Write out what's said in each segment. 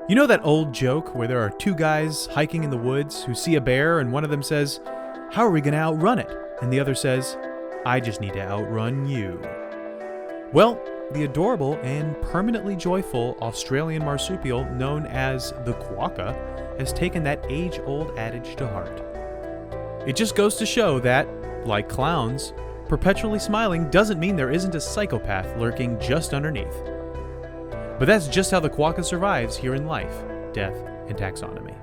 You know that old joke where there are two guys hiking in the woods who see a bear and one of them says, "How are we going to outrun it?" And the other says, "I just need to outrun you." Well, the adorable and permanently joyful Australian marsupial known as the Quokka has taken that age-old adage to heart. It just goes to show that, like clowns, perpetually smiling doesn't mean there isn't a psychopath lurking just underneath. But that's just how the Quokka survives here in life, death, and taxonomy.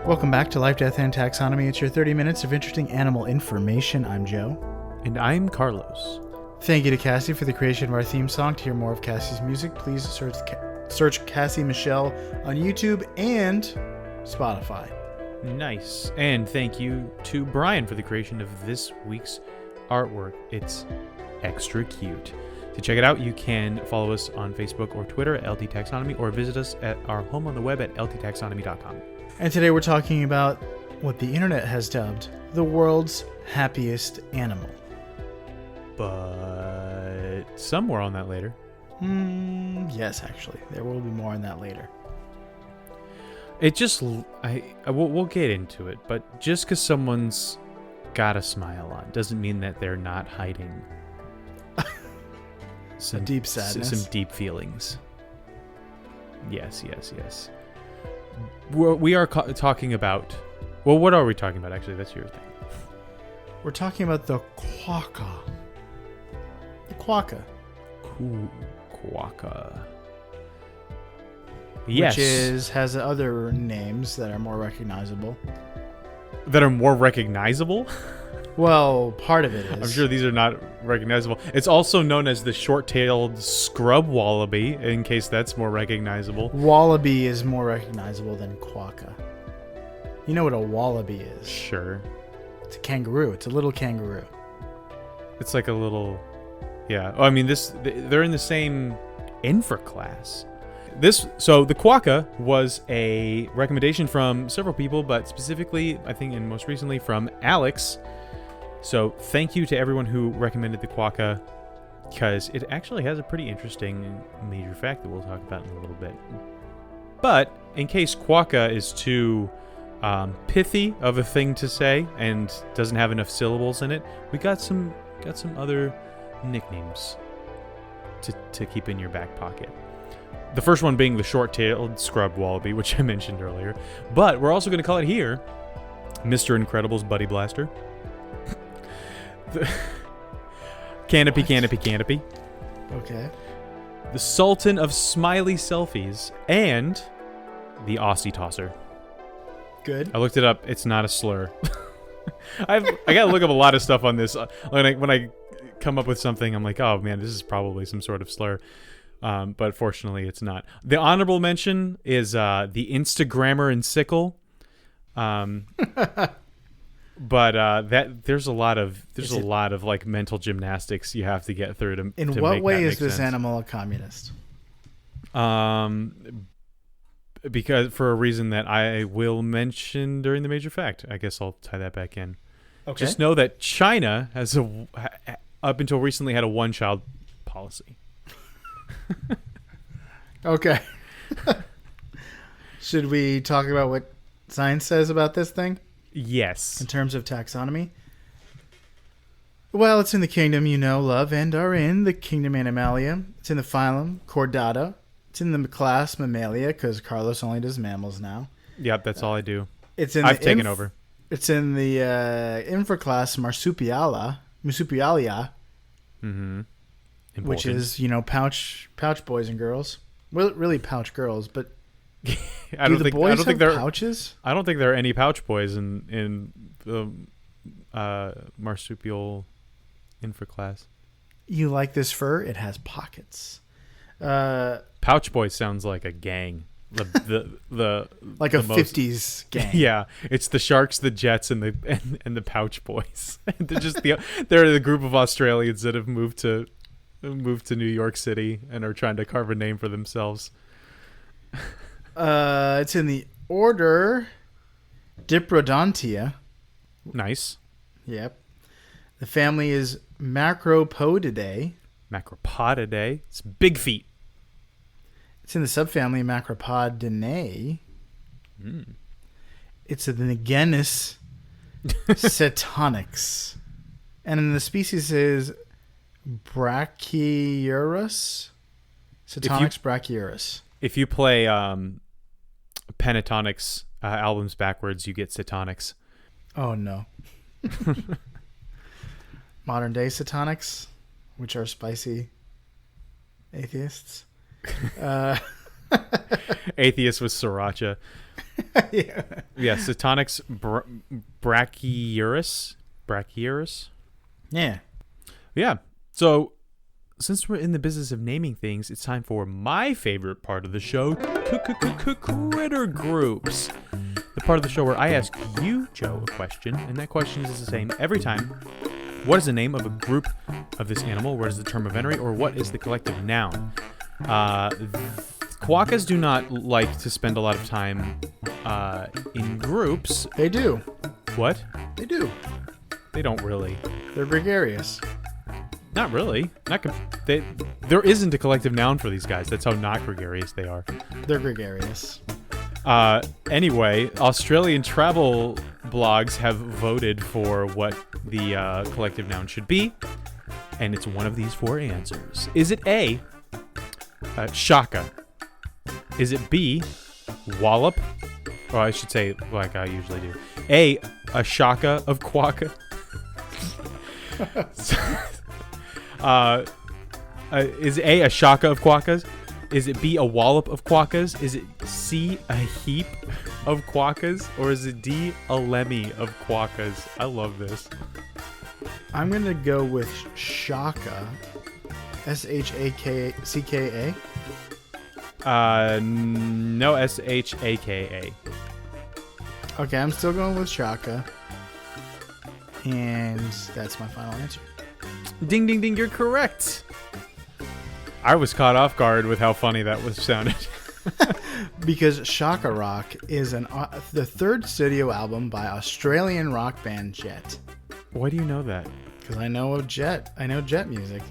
Welcome back to Life, Death, and Taxonomy. It's your 30 minutes of interesting animal information. I'm Joe. And I'm Carlos. Thank you to Cassie for the creation of our theme song. To hear more of Cassie's music, please search Cassie Michelle on YouTube and Spotify. Nice. And thank you to Brian for the creation of this week's artwork. It's extra cute. To check it out, you can follow us on Facebook or Twitter at LT Taxonomy, or visit us at our home on the web at lttaxonomy.com. And today we're talking about what the internet has dubbed the world's happiest animal. But some more on that later. Yes, actually. There will be more on that later. It just, we'll get into it, but just because someone's got a smile on doesn't mean that they're not hiding some deep sadness. Some deep feelings. Yes. We are talking about... Well, what are we talking about, actually? That's your thing. We're talking about the Quokka. The Quokka. Quokka. Yes. Which has other names that are more recognizable. That are more recognizable? Well, part of it is. I'm sure these are not recognizable. It's also known as the short-tailed scrub wallaby, in case that's more recognizable. Wallaby is more recognizable than Quokka. You know what a wallaby is? Sure. It's a kangaroo. It's a little kangaroo. It's like a little... Yeah. Oh, I mean, they're in the same infraclass. So the Quokka was a recommendation from several people, but specifically, I think, and most recently from Alex. So thank you to everyone who recommended the Quokka, because it actually has a pretty interesting major fact that we'll talk about in a little bit. But in case Quokka is too pithy of a thing to say and doesn't have enough syllables in it, we got some other nicknames to keep in your back pocket. The first one being the short-tailed scrub wallaby, which I mentioned earlier. But we're also going to call it here Mr. Incredible's Buddy Blaster. Canopy. Okay. The Sultan of Smiley Selfies, and the Aussie Tosser. Good. I looked it up. It's not a slur. I gotta look up a lot of stuff on this. When I come up with something, I'm like, oh man, this is probably some sort of slur. But fortunately, it's not. The honorable mention is the Instagrammer and Sickle. But there's a lot of like mental gymnastics you have to get through to. In to what make way that is make this sense. animal a communist? Because for a reason that I will mention during the major fact. I guess I'll tie that back in. Okay. Just know that China has up until recently had a one-child policy. Okay. Should we talk about what science says about this thing? Yes. In terms of taxonomy? Well, it's in the kingdom you know, love, and are in the kingdom Animalia. It's in the phylum Chordata. It's in the class Mammalia, because Carlos only does mammals now. Yep, that's all I do. I've taken over. It's in the infraclass Marsupialia. Mm-hmm. Which is, pouch boys and girls. Well, really pouch girls, but I don't think there are pouches. I don't think there are any pouch boys in the marsupial infraclass. You like this fur? It has pockets. Pouch boys sounds like a gang. The like the a 50s gang. Yeah, it's the Sharks, the Jets, and the Pouch Boys. They're the group of Australians that have moved to moved to New York City and are trying to carve a name for themselves. It's in the order Diprodontia. Nice. Yep. The family is Macropodidae. Macropodidae. It's big feet. It's in the subfamily Macropodinae. It's in the genus Cetonix. And then the species is Brachyurus. Cetonix brachyurus. If you play Pentatonics albums backwards, you get Cetonix. Oh, no. Modern day Cetonix, which are spicy atheists. Atheist with sriracha. Yeah. Yeah, Cetonix brachyurus. Brachyurus? Yeah. Yeah. So, since we're in the business of naming things, it's time for my favorite part of the show, critter groups. The part of the show where I ask you, Joe, a question, and that question is the same every time. What is the name of a group of this animal? What is the term of entry? Or what is the collective noun? Quokkas do not like to spend a lot of time in groups. They do. What? They do. They don't really. They're gregarious. Not really. There isn't a collective noun for these guys. That's how not gregarious they are. They're gregarious. Anyway, Australian travel blogs have voted for what the collective noun should be, and it's one of these four answers. Is it A, shaka? Is it B, wallop? Or I should say, like I usually do. A shaka of quokka. Is A shaka of quokkas? Is it B, a wallop of quokkas? Is it C, a heap of quokkas? Or is it D, a lemmy of quokkas? I love this. I'm going to go with shaka. S-H-A-K-C-K-A? No, S-H-A-K-A. Okay, I'm still going with shaka. And that's my final answer. Ding, ding, ding, you're correct. I was caught off guard with how funny that was sounded. Because Shaka Rock is the third studio album by Australian rock band Jet. Why do you know that? Because I know Jet. I know Jet music.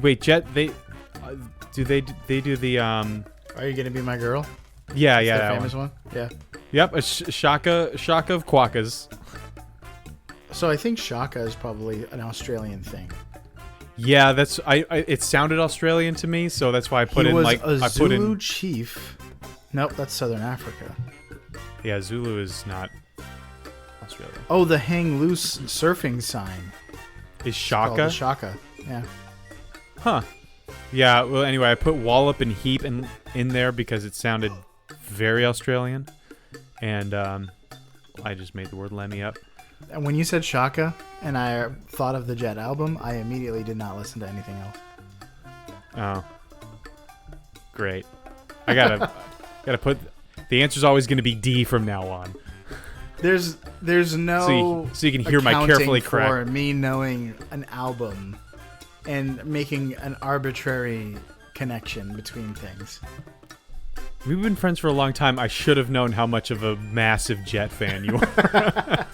Wait, Jet, they do the Are You Gonna Be My Girl? Yeah, That's yeah, the that famous one. Yeah. Yep, a shaka of quokkas. So I think Shaka is probably an Australian thing. Yeah, that's it sounded Australian to me, so that's why I put he in was like a I Zulu put in chief. Nope, that's Southern Africa. Yeah, Zulu is not Australia. Oh, the hang loose surfing sign. Is shaka? Shaka. Yeah. Huh. Yeah, well anyway, I put wallop and heap in there because it sounded very Australian. And I just made the word lemmy up. And when you said Shaka and I thought of the Jet album, I immediately did not listen to anything else. Oh. Great. I gotta put the answer's always gonna be D from now on. There's no so you can hear my carefully for correct me knowing an album and making an arbitrary connection between things. We've been friends for a long time. I should have known how much of a massive Jet fan you are.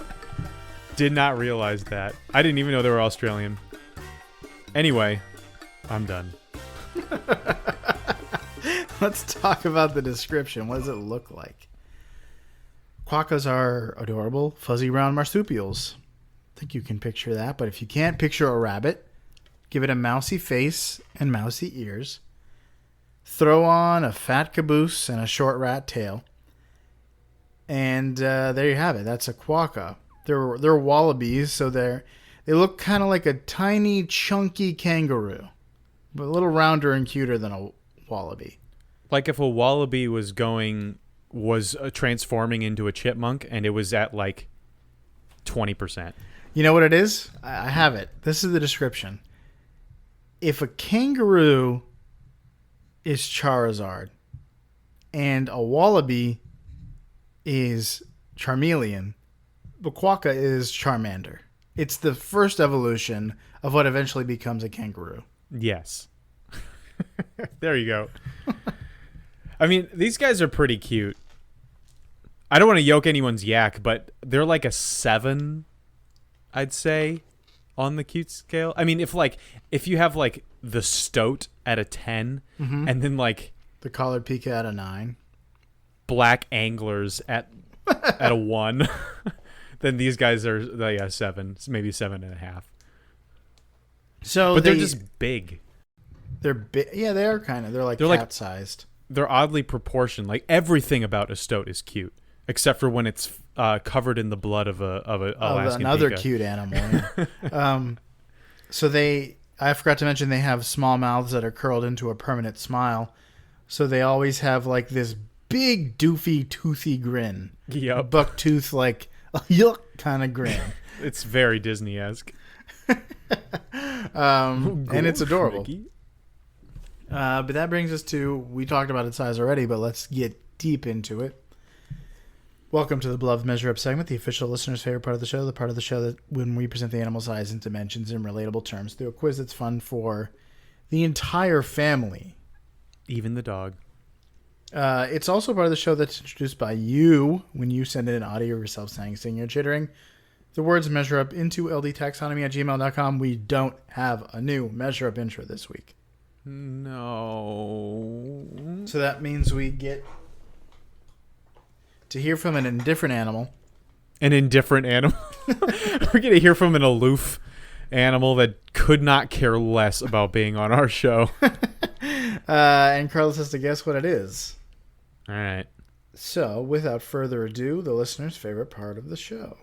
Did not realize that. I didn't even know they were Australian. Anyway, I'm done. Let's talk about the description. What does it look like? Quokkas are adorable, fuzzy brown marsupials. I think you can picture that, but if you can't picture a rabbit, give it a mousy face and mousy ears. Throw on a fat caboose and a short rat tail. And there you have it. That's a quokka. They're wallabies, so they look kind of like a tiny, chunky kangaroo, but a little rounder and cuter than a wallaby. Like if a wallaby was transforming into a chipmunk and it was at like 20%. You know what it is? I have it. This is the description. If a kangaroo is Charizard and a wallaby is Charmeleon, the quokka is Charmander. It's the first evolution of what eventually becomes a kangaroo. Yes. There you go. I mean, these guys are pretty cute. I don't want to yoke anyone's yak, but they're like a 7, I'd say, on the cute scale. I mean, if you have like the stoat at a 10, and then like The collared pika at a 9. black anglers at a 1, then these guys are like a 7, maybe 7.5. So But they're just big. They're big. Yeah, they are kind of. They're Like cat-sized. They're oddly proportioned. Like everything about a stoat is cute, except for when it's covered in the blood of Alaskan another pika. cute animal. Yeah. I forgot to mention they have small mouths that are curled into a permanent smile. So they always have like this big, doofy, toothy grin. Yep. Buck tooth, like, yuck kind of grin. It's very Disney-esque. And it's adorable. But that brings us to, we talked about its size already, but let's get deep into it. Welcome to the Beloved Measure Up segment, the official listener's favorite part of the show, the part of the show that when we present the animal size and dimensions in relatable terms through a quiz that's fun for the entire family. Even the dog. It's also part of the show that's introduced by you when you send in an audio of yourself saying, singing, or chittering. The words measure up into ldtaxonomy@gmail.com. We don't have a new measure up intro this week. No. So that means we get to hear from an indifferent animal. An indifferent animal. We're going to hear from an aloof animal that could not care less about being on our show. And Carlos has to guess what it is. All right. So, without further ado, the listener's favorite part of the show.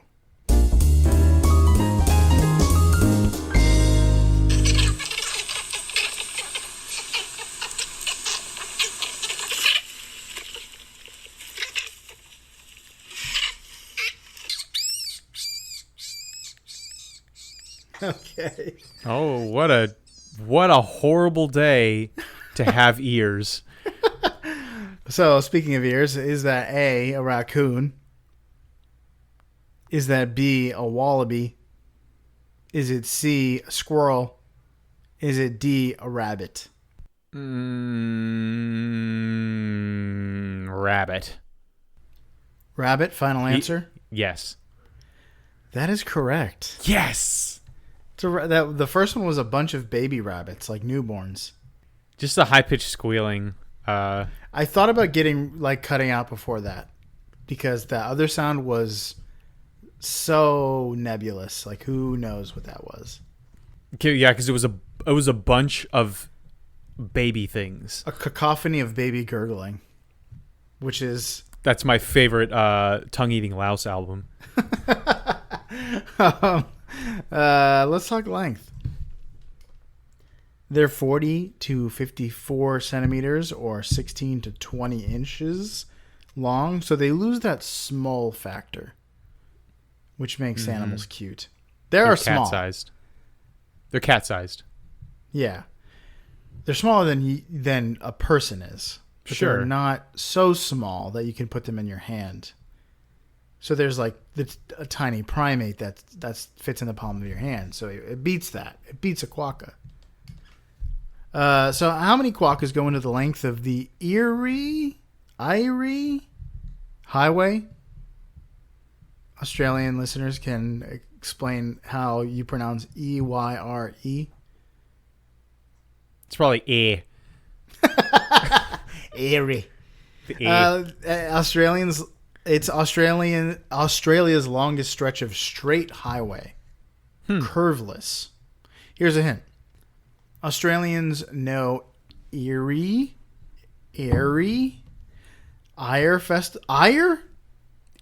Okay. Oh, what a horrible day to have ears. So, speaking of ears, is that A, raccoon? Is that B, a wallaby? Is it C, a squirrel? Is it D, a rabbit? Rabbit. Rabbit, final answer? Yes. That is correct. Yes. The first one was a bunch of baby rabbits, like newborns. Just a high-pitched squealing. I thought about cutting out before that because the other sound was so nebulous. Like, who knows what that was? Yeah, because it was a bunch of baby things. A cacophony of baby gurgling, which is... That's my favorite tongue-eating louse album. Let's talk length. They're 40 to 54 centimeters or 16 to 20 inches long, so they lose that small factor, which makes animals cute. They're small. Cat-sized. They're cat-sized. Yeah. They're smaller than a person is. But Sure. they're not so small that you can put them in your hand. So there's like a tiny primate that fits in the palm of your hand. So it beats that. It beats a quokka. So how many quokkas go into the length of the Erie Highway? Australian listeners can explain how you pronounce EYRE. It's probably A. Erie. The A. It's Australia's longest stretch of straight highway. Curveless. Here's a hint. Australians know Ire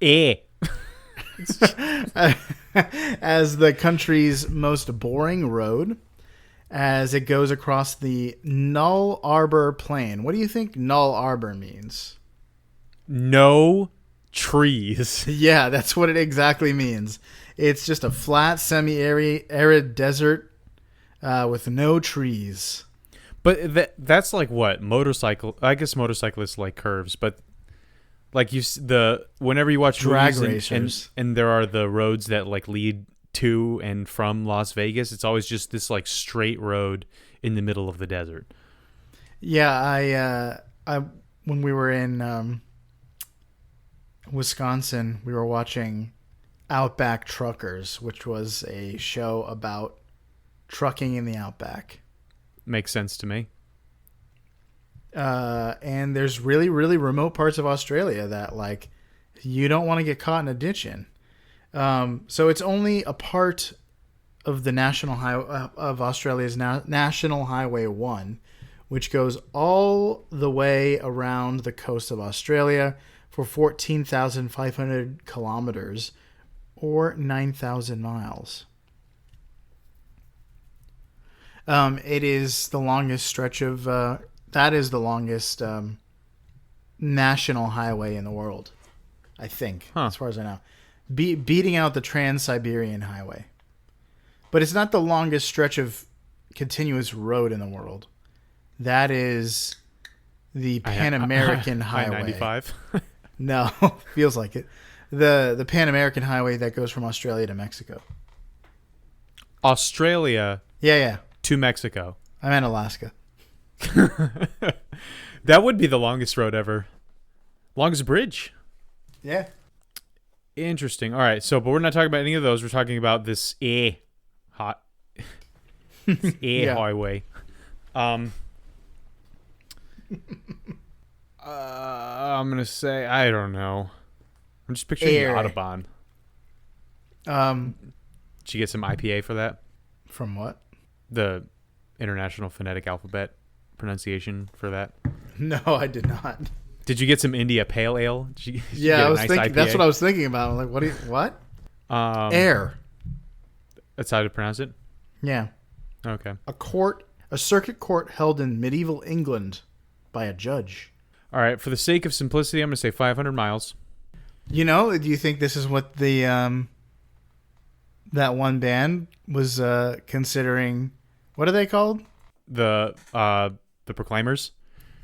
A. as the country's most boring road as it goes across the Null Arbor Plain. What do you think Null Arbor means? No trees. Yeah, that's what it exactly means. It's just a flat, semi-arid desert with no trees. But that's like what? Motorcycle. I guess motorcyclists like curves, but like whenever you watch Drag movies racers. and there are the roads that like lead to and from Las Vegas. It's always just this like straight road in the middle of the desert. Yeah, I when we were in Wisconsin, we were watching Outback Truckers, which was a show about trucking in the Outback. Makes sense to me. And there's really, really remote parts of Australia that like you don't want to get caught in a ditch in. So it's only a part of the national highway of Australia's National Highway 1, which goes all the way around the coast of Australia for 14,500 kilometers or 9,000 miles. It is the longest stretch of that is the longest national highway in the world, I think, as far as I know. Beating out the Trans-Siberian Highway. But it's not the longest stretch of continuous road in the world. That is the Pan American Highway. I-95? No, feels like it. The Pan American Highway that goes from Australia to Mexico. Australia Yeah. to Mexico. I meant Alaska. That would be the longest road ever. Longest bridge. Yeah. Interesting. All right. So, but we're not talking about any of those. We're talking about this highway. I'm gonna say I don't know. I'm just picturing the Autobahn. Did you get some IPA for that? From what? The International Phonetic Alphabet pronunciation for that. No, I did not. Did you get some India Pale Ale? Did you Yeah, I was nice thinking. IPA? That's what I was thinking about. I'm like, what? Air. That's how to pronounce it? Yeah. Okay. A circuit court held in medieval England by a judge. All right. For the sake of simplicity, I'm going to say 500 miles. You know, do you think this is what the that one band was considering? What are they called? The Proclaimers?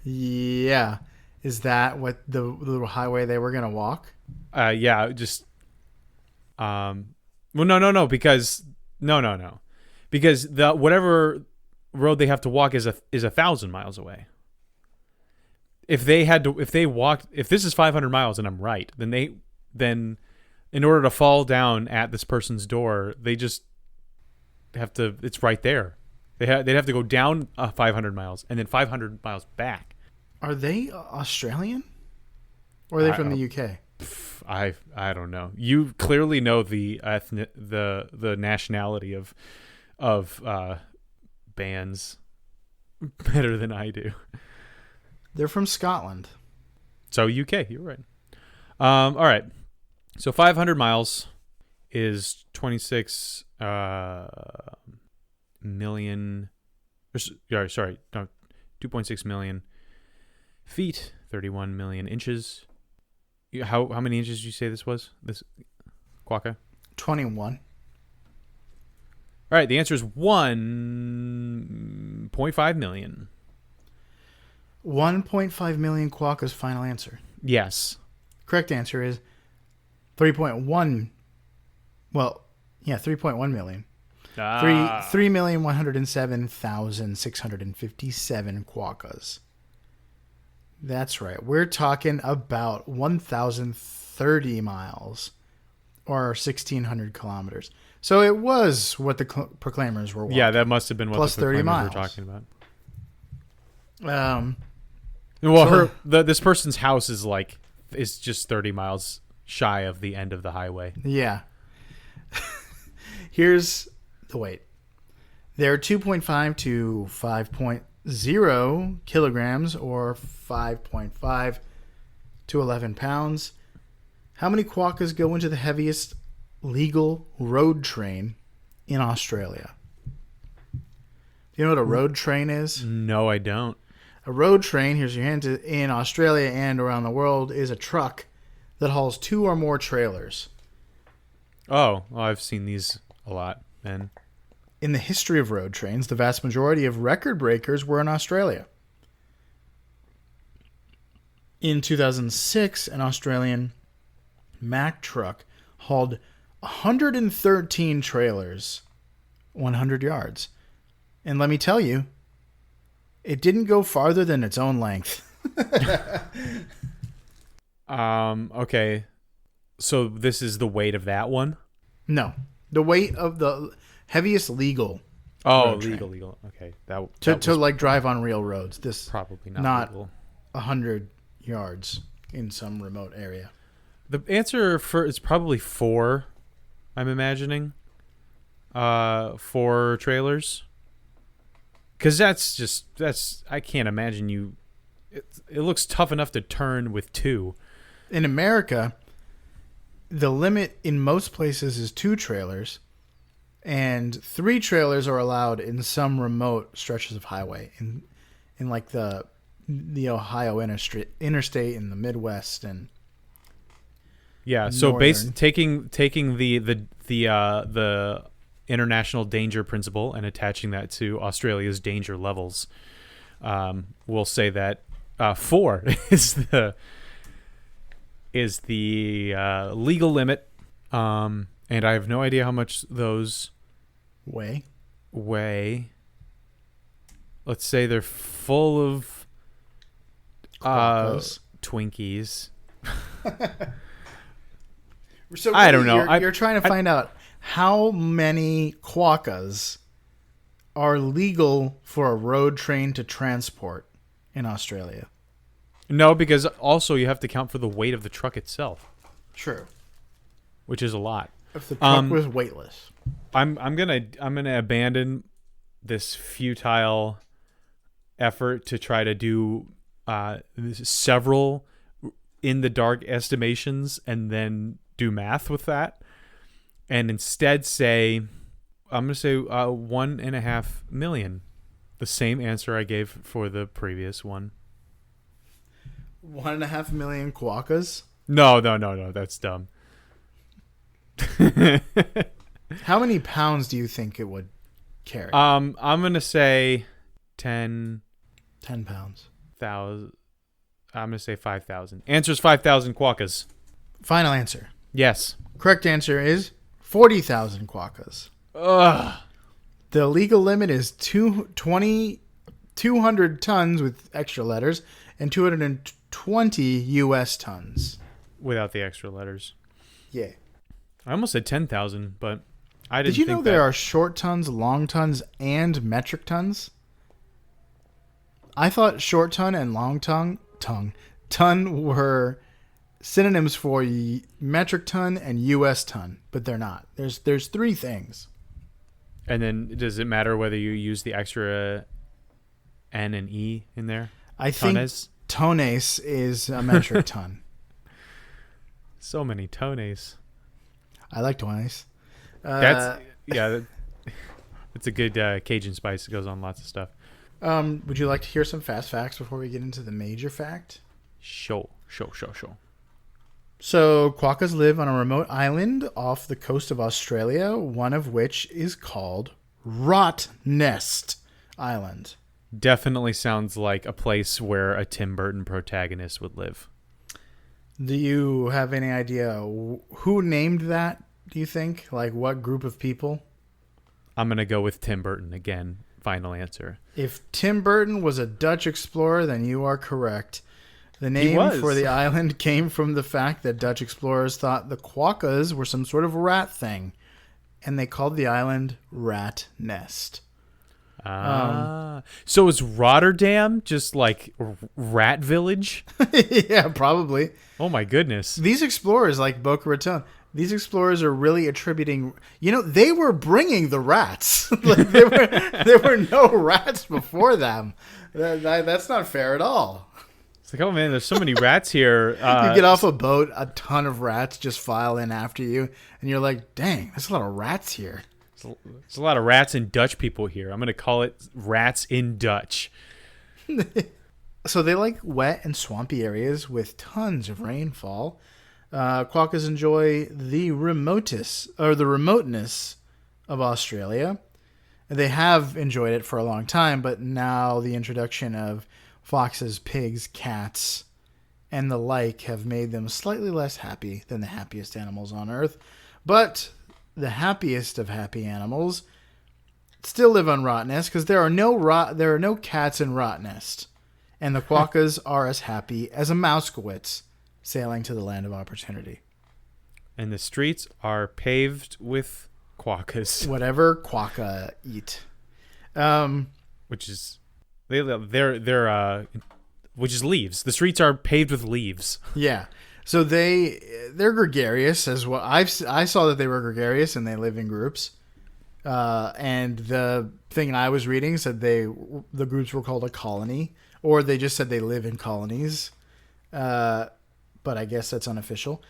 Yeah. Is that what the little highway they were going to walk? Yeah, just well, no, because no. Because the whatever road they have to walk is 1,000 miles away. If this is 500 miles and I'm right, then in order to fall down at this person's door, they just have to. It's right there. They'd have to go down 500 miles and then 500 miles back. Are they Australian, or are they from the UK? I don't know. You clearly know the nationality of bands better than I do. They're from Scotland. So UK, you're right. All right. So 500 miles is 26 million. Sorry, no, 2.6 million feet, 31 million inches. How many inches did you say this was? This Quokka? 21. All right, the answer is 1.5 million. 1.5 million Quokka's final answer. Yes. Correct answer is 3.1. Well, yeah, 3.1 million. 3,107,657 Quokkas. That's right. We're talking about 1,030 miles or 1,600 kilometers. So it was what the Proclaimers were walking. Yeah, that must have been what plus the 30 Proclaimers miles. were talking about. Well, this person's house is just 30 miles shy of the end of the highway. Yeah. Here's the weight. They're 2.5 to 5.0 kilograms or 5.5 to 11 pounds. How many Quokkas go into the heaviest legal road train in Australia? Do you know what a road train is? No, I don't. A road train, here's your hint, in Australia and around the world is a truck that hauls 2 or more trailers. Oh, well, I've seen these a lot, then. In the history of road trains, the vast majority of record breakers were in Australia. In 2006, an Australian Mack truck hauled 113 trailers, 100 yards. And let me tell you, it didn't go farther than its own length. Okay. So this is the weight of that one? No. The weight of the heaviest legal. Oh, road train. legal. Okay. That To was like drive on real roads. This probably not legal. 100 yards in some remote area. The answer is probably 4, I'm imagining. 4 trailers. Because that's I can't imagine it looks tough enough to turn with 2. In America, the limit in most places is 2 trailers, and 3 trailers are allowed in some remote stretches of highway in like the Ohio interstate in the Midwest and so northern. taking the international danger principle and attaching that to Australia's danger levels, we'll say that 4 is the legal limit, and I have no idea how much those Way. weigh. Let's say they're full of Quokkas. Twinkies. So I don't know. You're trying to find out how many quokkas are legal for a road train to transport in Australia. No, because also you have to count for the weight of the truck itself, True. which is a lot. If the truck was weightless. I'm gonna abandon this futile effort to try to do several in the dark estimations and then do math with that, and instead say I'm gonna say 1.5 million, the same answer I gave for the previous one. 1.5 million quokkas. No, that's dumb. How many pounds do you think it would carry? I'm gonna say 10,000. 10 pounds. I'm gonna say 5,000. Answer's 5,000 quokkas. Final answer. Yes. Correct answer is 40,000 quokkas. Ugh. The legal limit is 200 tons with extra letters and 220 U.S. tons. Without the extra letters. Yeah. I almost said 10,000, but I didn't. Did you think know there are short tons, long tons, and metric tons? I thought short ton and long ton were synonyms for metric ton and U.S. ton, but they're not. There's 3 things. And then does it matter whether you use the extra N and E in there? I think tonnes is a metric ton. So many tonnes. I like tonnes. That's it's a good Cajun spice. It goes on lots of stuff. Would you like to hear some fast facts before we get into the major fact? Sure. So, quokkas live on a remote island off the coast of Australia, one of which is called Rottnest Island. Definitely sounds like a place where a Tim Burton protagonist would live. Do you have any idea who named that, do you think? Like, what group of people? I'm going to go with Tim Burton again. Final answer. If Tim Burton was a Dutch explorer, then you are correct. The name for the island came from the fact that Dutch explorers thought the quokkas were some sort of rat thing, and they called the island Rat Nest. So is Rotterdam just like Rat Village? Yeah, probably. Oh my goodness. These explorers, like Boca Raton, these explorers are really attributing... they were bringing the rats. Like there were no rats before them. That's not fair at all. It's like, oh man, there's so many rats here. You get off a boat, a ton of rats just file in after you, and you're like, dang, there's a lot of rats here. There's a lot of rats and Dutch people here. I'm going to call it Rats in Dutch. So they like wet and swampy areas with tons of rainfall. Quokkas enjoy the remoteness of Australia. They have enjoyed it for a long time, but now the introduction of foxes, pigs, cats, and the like have made them slightly less happy than the happiest animals on Earth. But the happiest of happy animals still live on Rottnest because there are no cats in Rottnest, and the quokkas are as happy as a Mouskowitz sailing to the land of opportunity. And the streets are paved with quokkas, Whatever quokka eat, which is they're which is leaves. The streets are paved with leaves. yeah. So they're gregarious as well. I saw that they were gregarious and they live in groups. And the thing I was reading said the groups were called a colony, or they just said they live in colonies. But I guess that's unofficial.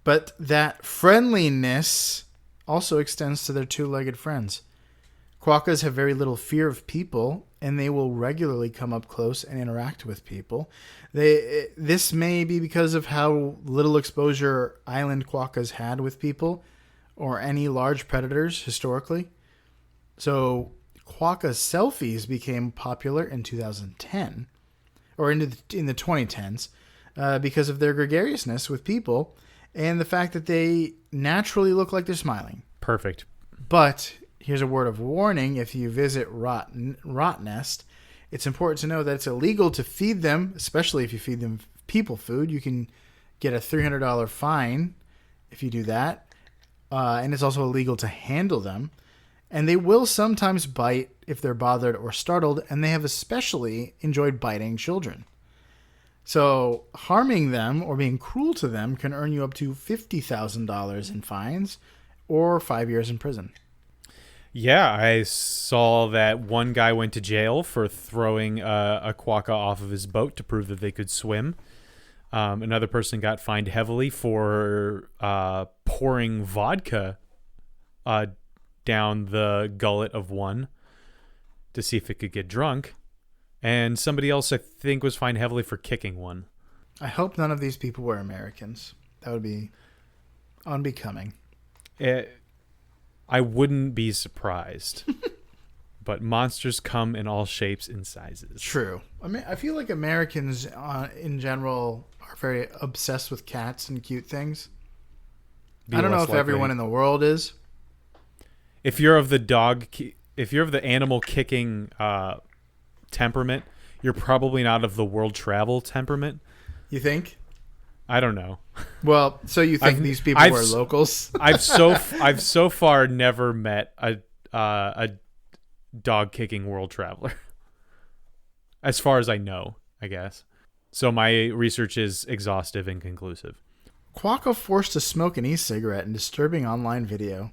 But that friendliness also extends to their two-legged friends. Quokkas have very little fear of people, and they will regularly come up close and interact with people. This may be because of how little exposure island quokkas had with people or any large predators historically. So quokka selfies became popular in 2010 or in the 2010s because of their gregariousness with people and the fact that they naturally look like they're smiling. Perfect. But here's a word of warning. If you visit Rottnest, it's important to know that it's illegal to feed them, especially if you feed them people food. You can get a $300 fine if you do that. And it's also illegal to handle them. And they will sometimes bite if they're bothered or startled, and they have especially enjoyed biting children. So harming them or being cruel to them can earn you up to $50,000 in fines or 5 years in prison. Yeah, I saw that one guy went to jail for throwing a quokka off of his boat to prove that they could swim. Another person got fined heavily for pouring vodka down the gullet of one to see if it could get drunk. And somebody else, I think, was fined heavily for kicking one. I hope none of these people were Americans. That would be unbecoming. I wouldn't be surprised. But monsters come in all shapes and sizes. True. I mean, I feel like Americans in general are very obsessed with cats and cute things. I don't know if everyone in the world is. If you're of the animal kicking temperament, you're probably not of the world travel temperament. You think? I don't know. Well, so you think these people are locals? I've so far never met a dog kicking world traveler, as far as I know, I guess. So my research is exhaustive and conclusive. Quokka forced to smoke an e-cigarette in disturbing online video.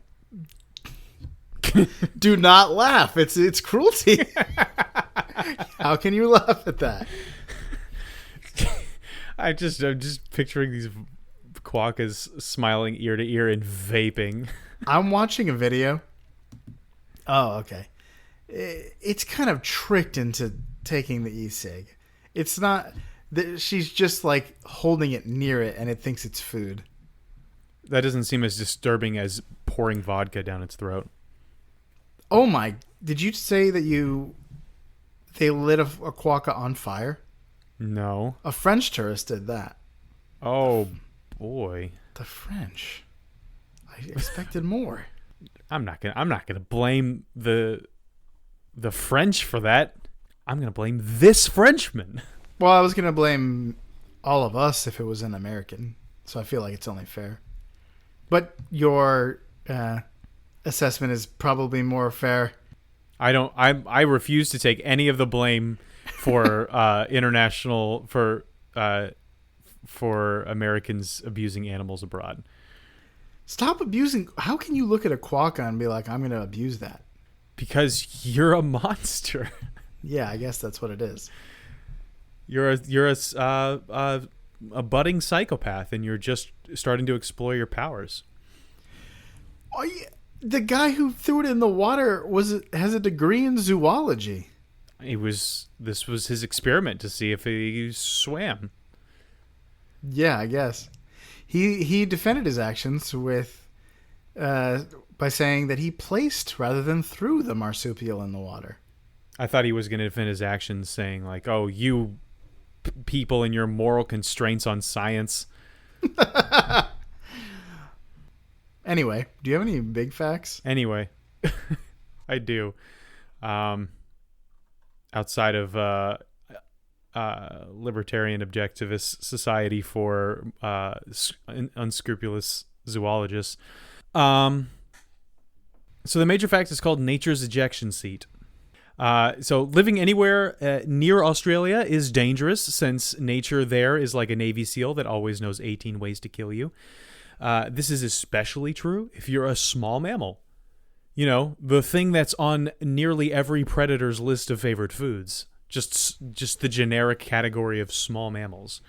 Do not laugh. It's cruelty. How can you laugh at that? I'm just picturing these quokkas smiling ear to ear and vaping. I'm watching a video. Oh, okay. It's kind of tricked into taking the e-cig. It's not. She's just like holding it near it, and it thinks it's food. That doesn't seem as disturbing as pouring vodka down its throat. Oh my! Did you say that they lit a quokka on fire? No. A French tourist did that. Oh boy. The French. I expected more. I'm not gonna blame the French for that. I'm gonna blame this Frenchman. Well, I was gonna blame all of us if it was an American, so I feel like it's only fair. But your assessment is probably more fair. I refuse to take any of the blame for for Americans abusing animals abroad. Stop abusing. How can you look at a quokka and be like, I'm going to abuse that? Because you're a monster. Yeah, I guess that's what it is. You're a budding psychopath, and you're just starting to explore your powers. Oh, yeah. The guy who threw it in the water has a degree in zoology. This was his experiment to see if he swam. Yeah, I guess. He defended his actions with by saying that he placed rather than threw the marsupial in the water. I thought he was going to defend his actions saying like, "Oh, you people and your moral constraints on science." Anyway, do you have any big facts? Anyway, I do. Outside of Libertarian Objectivist Society for Unscrupulous Zoologists. So the major fact is called nature's ejection seat. So living anywhere near Australia is dangerous, since nature there is like a Navy SEAL that always knows 18 ways to kill you. This is especially true if you're a small mammal. You know, the thing that's on nearly every predator's list of favorite foods. Just the generic category of small mammals.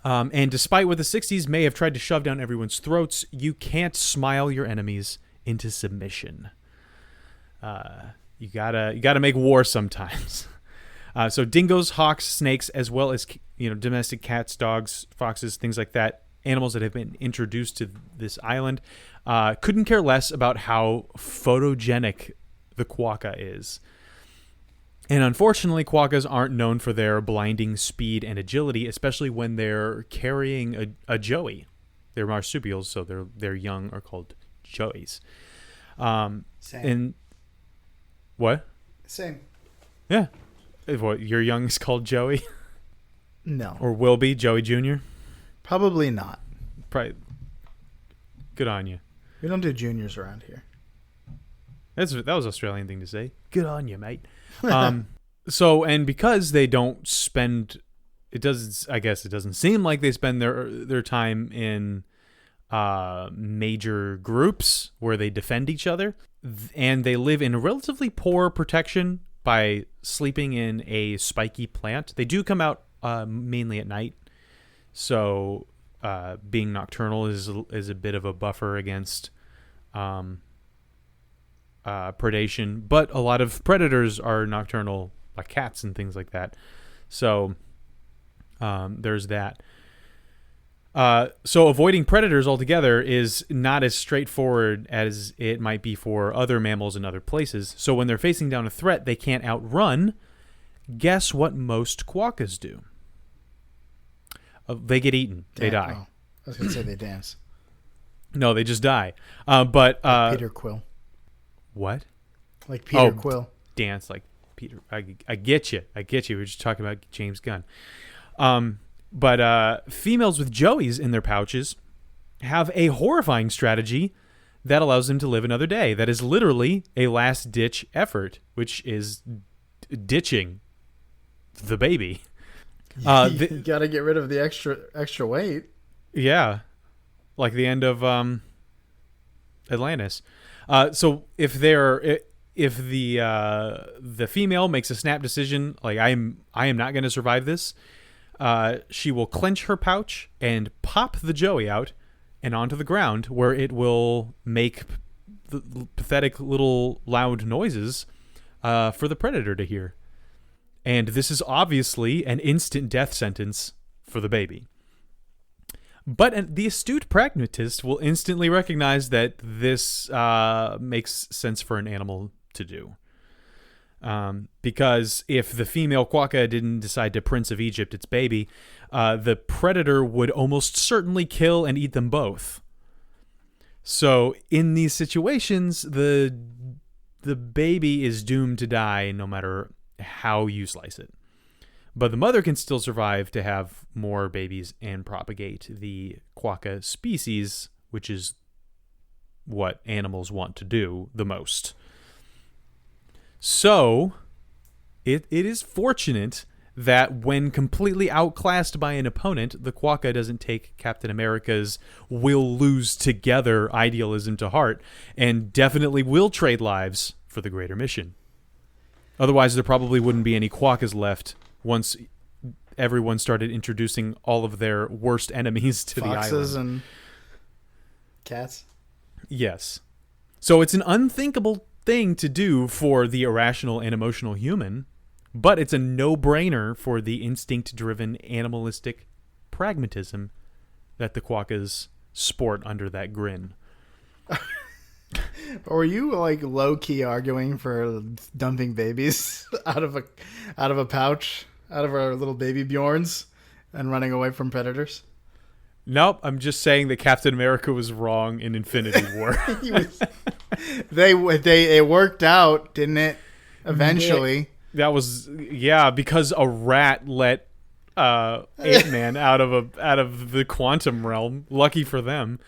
And despite what the 60s may have tried to shove down everyone's throats, you can't smile your enemies into submission. You gotta make war sometimes. So dingoes, hawks, snakes, as well as domestic cats, dogs, foxes, things like that, animals that have been introduced to this island, couldn't care less about how photogenic the quokka is. And unfortunately, quokkas aren't known for their blinding speed and agility, especially when they're carrying a joey. They're marsupials, so their young are called joeys. Same. And what? Same. Yeah. What, your young is called Joey? No. Or will be Joey Jr.? Probably not. Probably. Good on you. We don't do juniors around here. That was an Australian thing to say. Good on you, mate. So, and because they don't spend, it doesn't seem like they spend their time in major groups where they defend each other, and they live in relatively poor protection by sleeping in a spiky plant. They do come out mainly at night, so being nocturnal is a bit of a buffer against predation, but a lot of predators are nocturnal, like cats and things like that. So there's that. So avoiding predators altogether is not as straightforward as it might be for other mammals in other places. So when they're facing down a threat they can't outrun, guess what most quokkas do? They get eaten. They die. Oh, I was going to say they dance. No, they just die. But like Peter Quill. What? Like Peter Quill. Dance like Peter. I get you. We were just talking about James Gunn. But females with joeys in their pouches have a horrifying strategy that allows them to live another day. That is literally a last-ditch effort, which is ditching the baby. You got to get rid of the extra weight. Yeah, like the end of Atlantis. So if the female makes a snap decision, like I am not going to survive this, she will clench her pouch and pop the joey out and onto the ground, where it will make the pathetic little loud noises for the predator to hear. And this is obviously an instant death sentence for the baby. But the astute pragmatist will instantly recognize that this makes sense for an animal to do. Because if the female quokka didn't decide to Prince of Egypt its baby, the predator would almost certainly kill and eat them both. So in these situations, the baby is doomed to die no matter how you slice it. But the mother can still survive to have more babies and propagate the quokka species, which is what animals want to do the most. So, it is fortunate that when completely outclassed by an opponent, the quokka doesn't take Captain America's "we'll lose together" idealism to heart, and definitely will trade lives for the greater mission. Otherwise, there probably wouldn't be any quokkas left once everyone started introducing all of their worst enemies to the island. Foxes and cats? Yes. So it's an unthinkable thing to do for the irrational and emotional human, but it's a no-brainer for the instinct-driven animalistic pragmatism that the quokkas sport under that grin. Or were you like low-key arguing for dumping babies out of a pouch, out of our little baby Bjorns, and running away from predators? Nope, I'm just saying that Captain America was wrong in Infinity War. It worked out, didn't it? Eventually. That was because a rat let Ant-Man out of the quantum realm. Lucky for them.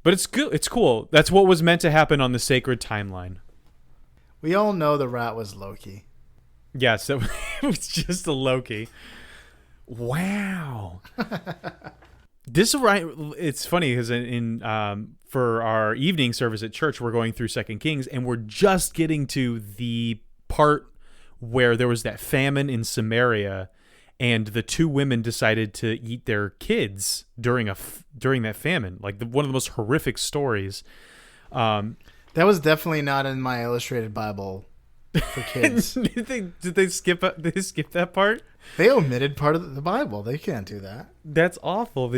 But it's good. It's cool. That's what was meant to happen on the sacred timeline. We all know the rat was Loki. Yes, it was just a Loki. Wow. It's funny because in for our evening service at church, we're going through 2 Kings, and we're just getting to the part where there was that famine in Samaria, and the 2 women decided to eat their kids during that famine. Like one of the most horrific stories. That was definitely not in my illustrated Bible for kids. Did they skip that part? They omitted part of the Bible. They can't do that. That's awful.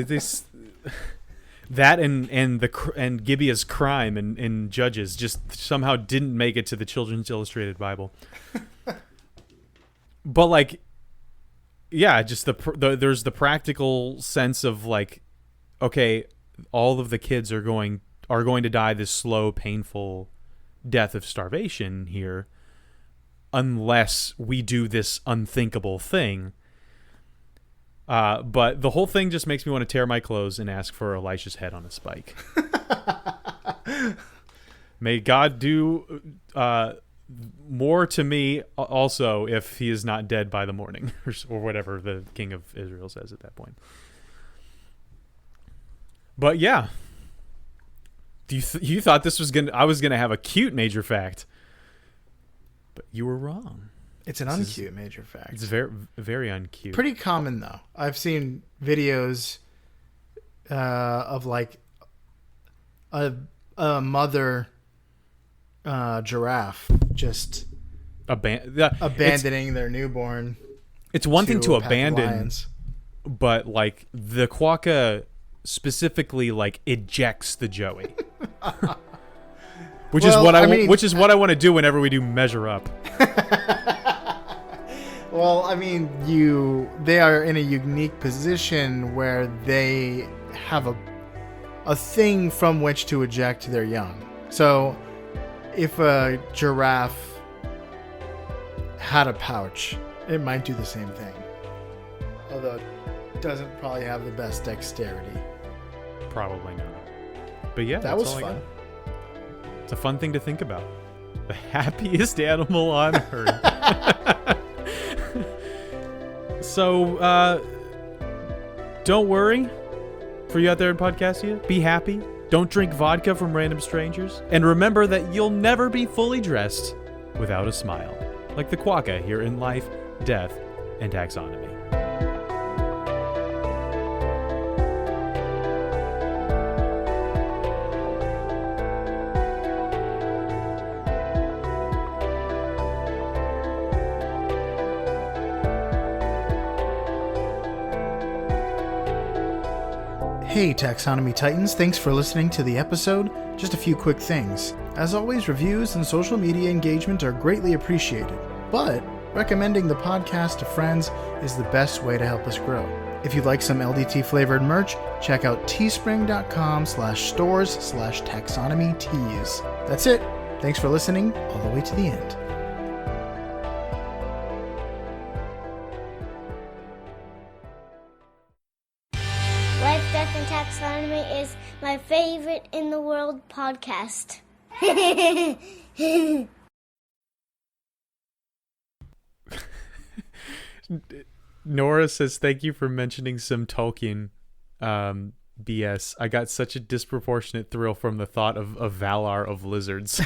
That and Gibeah's crime in Judges just somehow didn't make it to the Children's Illustrated Bible. But like, yeah, just there's the practical sense of like, okay, all of the kids are going to die this slow, painful death of starvation here, unless we do this unthinkable thing. But the whole thing just makes me want to tear my clothes and ask for Elisha's head on a spike. May God do more to me also if he is not dead by the morning, or whatever the king of Israel says at that point. But yeah, you thought I was gonna have a cute major fact, but you were wrong. It's an uncute major fact. It's very, very uncute. Pretty common though. I've seen videos of like a mother giraffe just abandoning their newborn. It's one thing to abandon, but like the quokka specifically like ejects the joey, which is what I want to do whenever we do measure up. Well, I mean, they are in a unique position where they have a thing from which to eject their young. So if a giraffe had a pouch, it might do the same thing. Although it doesn't probably have the best dexterity. Probably not. But yeah, that was fun. It's a fun thing to think about. The happiest animal on earth. So, don't worry for you out there in Podcastia. Be happy. Don't drink vodka from random strangers. And remember that you'll never be fully dressed without a smile. Like the quokka here in Life, Death, and Taxonomy. Hey Taxonomy Titans, thanks for listening to the episode. Just a few quick things. As always, reviews and social media engagement are greatly appreciated, but recommending the podcast to friends is the best way to help us grow. If you'd like some LDT flavored merch, check out teespring.com/stores/taxonomy-tees. That's it. Thanks for listening all the way to the end. Life, Death, and Taxonomy is my favorite in the world podcast. Nora says, thank you for mentioning some Tolkien BS. I got such a disproportionate thrill from the thought of Valar of lizards.